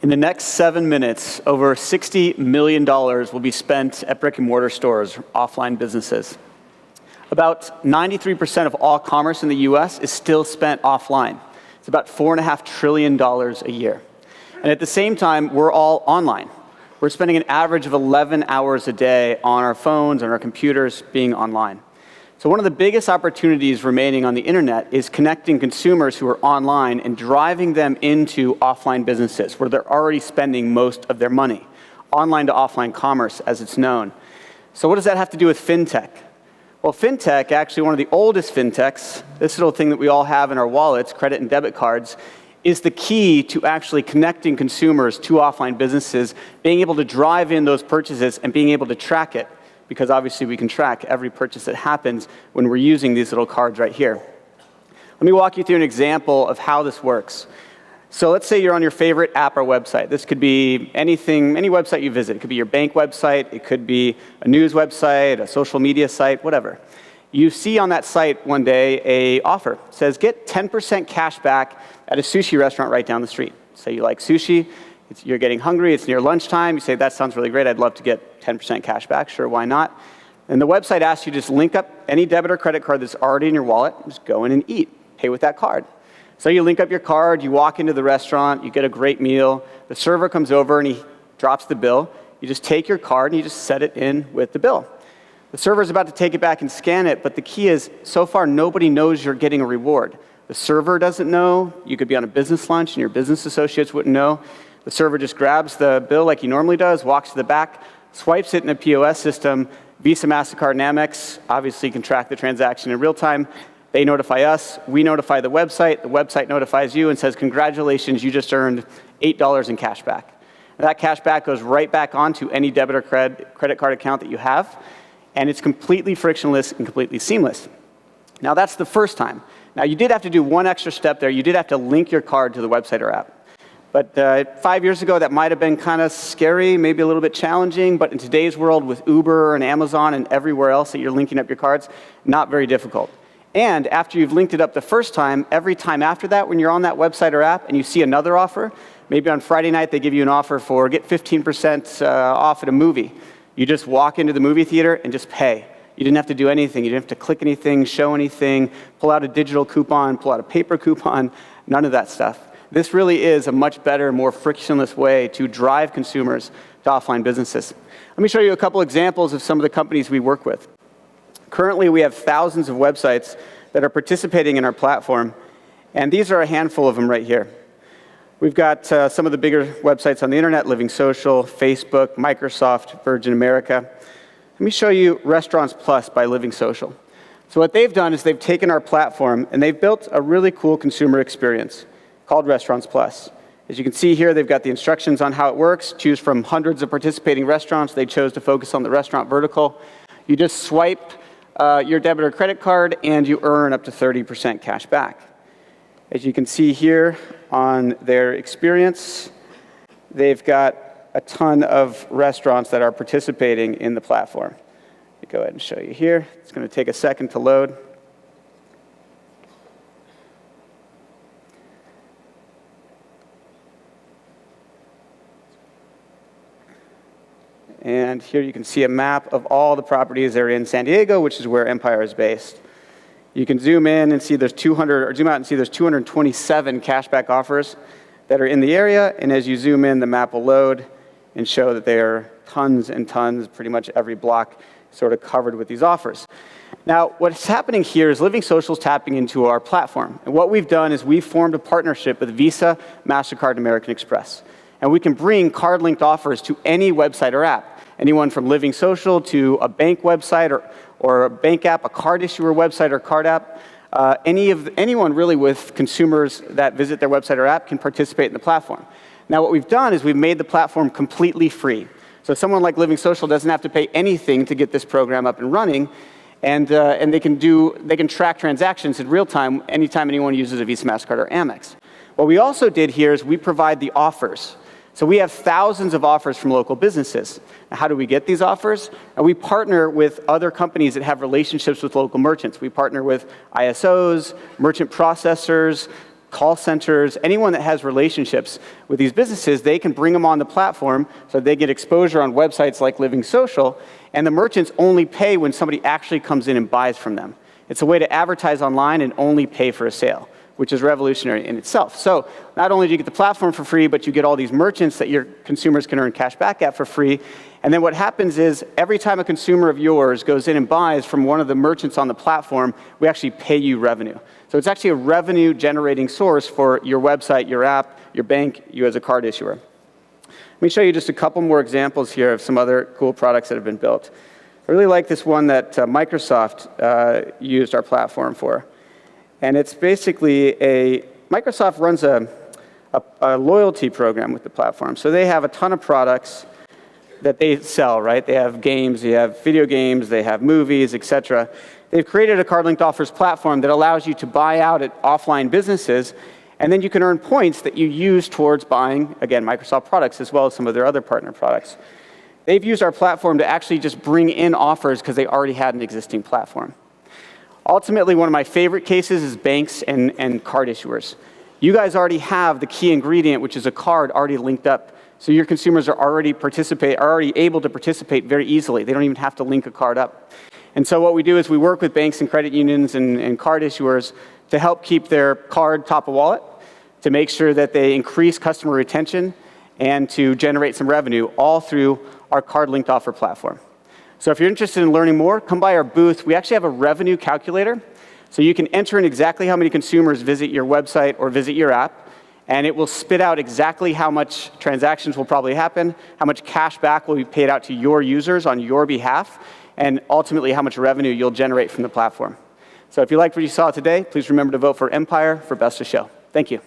In the next 7 minutes, over $60 million will be spent at brick-and-mortar stores, offline businesses. About 93% of all commerce in the US is still spent offline. It's about $4.5 trillion a year. And at the same time, we're all online. We're spending an average of 11 hours a day on our phones and our computers being online. So one of the biggest opportunities remaining on the internet is connecting consumers who are online and driving them into offline businesses where they're already spending most of their money. Online to offline commerce, as it's known. So what does that have to do with fintech? Well, fintech, actually one of the oldest fintechs, this little thing that we all have in our wallets, credit and debit cards, is the key to actually connecting consumers to offline businesses, being able to drive in those purchases and being able to track it. Because obviously we can track every purchase that happens when we're using these little cards right here. Let me walk you through an example of how this works. So let's say you're on your favorite app or website. This could be anything, any website you visit. It could be your bank website, it could be a news website, a social media site, whatever. You see on that site one day a offer. It says get 10% cash back at a sushi restaurant right down the street. Say you like sushi, you're getting hungry, it's near lunchtime, you say, that sounds really great, I'd love to get 10% cash back, sure, why not? And the website asks you to just link up any debit or credit card that's already in your wallet, just go in and eat, pay with that card. So you link up your card, you walk into the restaurant, you get a great meal, the server comes over and he drops the bill, you just take your card and you just set it in with the bill. The server's about to take it back and scan it, but the key is, so far nobody knows you're getting a reward. The server doesn't know, you could be on a business lunch and your business associates wouldn't know. The server just grabs the bill like he normally does, walks to the back, swipes it in a POS system, Visa, MasterCard, and Amex. Obviously, can track the transaction in real time. They notify us, we notify the website notifies you and says, congratulations, you just earned $8 in cash back. And that cash back goes right back onto any debit or credit card account that you have, and it's completely frictionless and completely seamless. Now, that's the first time. Now, you did have to do one extra step there. You did have to link your card to the website or app. But 5 years ago, that might have been kind of scary, maybe a little bit challenging, but in today's world with Uber and Amazon and everywhere else that you're linking up your cards, not very difficult. And after you've linked it up the first time, every time after that, when you're on that website or app and you see another offer, maybe on Friday night they give you an offer for get 15% off at a movie. You just walk into the movie theater and just pay. You didn't have to do anything. You didn't have to click anything, show anything, pull out a digital coupon, pull out a paper coupon, none of that stuff. This really is a much better, more frictionless way to drive consumers to offline businesses. Let me show you a couple examples of some of the companies we work with. Currently, we have thousands of websites that are participating in our platform, and these are a handful of them right here. We've got some of the bigger websites on the internet, Living Social, Facebook, Microsoft, Virgin America. Let me show you Restaurants Plus by Living Social. So what they've done is they've taken our platform and they've built a really cool consumer experience called Restaurants Plus. As you can see here, they've got the instructions on how it works. Choose from hundreds of participating restaurants. They chose to focus on the restaurant vertical. You just swipe your debit or credit card and you earn up to 30% cash back. As you can see here on their experience, they've got a ton of restaurants that are participating in the platform. Let me go ahead and show you here. It's going to take a second to load. And here you can see a map of all the properties that are in San Diego, which is where Empyr is based. You can zoom in and see there's 200, or zoom out and see there's 227 cashback offers that are in the area. And as you zoom in, the map will load and show that there are tons and tons, pretty much every block sort of covered with these offers. Now, what's happening here is Living Social is tapping into our platform. And what we've done is we've formed a partnership with Visa, MasterCard, and American Express. And we can bring card-linked offers to any website or app. Anyone from Living Social to a bank website or a bank app, a card issuer website or card app. Anyone really with consumers that visit their website or app can participate in the platform. Now what we've done is we've made the platform completely free. So someone like Living Social doesn't have to pay anything to get this program up and running. And they can track transactions in real time anytime anyone uses a Visa, MasterCard, or Amex. What we also did here is we provide the offers. So we have thousands of offers from local businesses. Now, how do we get these offers? And we partner with other companies that have relationships with local merchants. We partner with ISOs, merchant processors, call centers, anyone that has relationships with these businesses, they can bring them on the platform so they get exposure on websites like Living Social, and the merchants only pay when somebody actually comes in and buys from them. It's a way to advertise online and only pay for a sale, which is revolutionary in itself. So not only do you get the platform for free, but you get all these merchants that your consumers can earn cash back at for free. And then what happens is every time a consumer of yours goes in and buys from one of the merchants on the platform, we actually pay you revenue. So it's actually a revenue generating source for your website, your app, your bank, you as a card issuer. Let me show you just a couple more examples here of some other cool products that have been built. I really like this one that Microsoft used our platform for. And it's basically Microsoft runs a loyalty program with the platform. So they have a ton of products that they sell, right? They have games, they have video games, they have movies, et cetera. They've created a card-linked offers platform that allows you to buy out at offline businesses, and then you can earn points that you use towards buying, again, Microsoft products as well as some of their other partner products. They've used our platform to actually just bring in offers because they already had an existing platform. Ultimately, one of my favorite cases is banks and card issuers. You guys already have the key ingredient, which is a card already linked up. So your consumers are already able to participate very easily. They don't even have to link a card up. And so what we do is we work with banks and credit unions and card issuers to help keep their card top of wallet, to make sure that they increase customer retention, and to generate some revenue, all through our card-linked offer platform. So if you're interested in learning more, come by our booth. We actually have a revenue calculator. So you can enter in exactly how many consumers visit your website or visit your app, and it will spit out exactly how much transactions will probably happen, how much cash back will be paid out to your users on your behalf, and ultimately how much revenue you'll generate from the platform. So if you liked what you saw today, please remember to vote for Empyr for Best of Show. Thank you.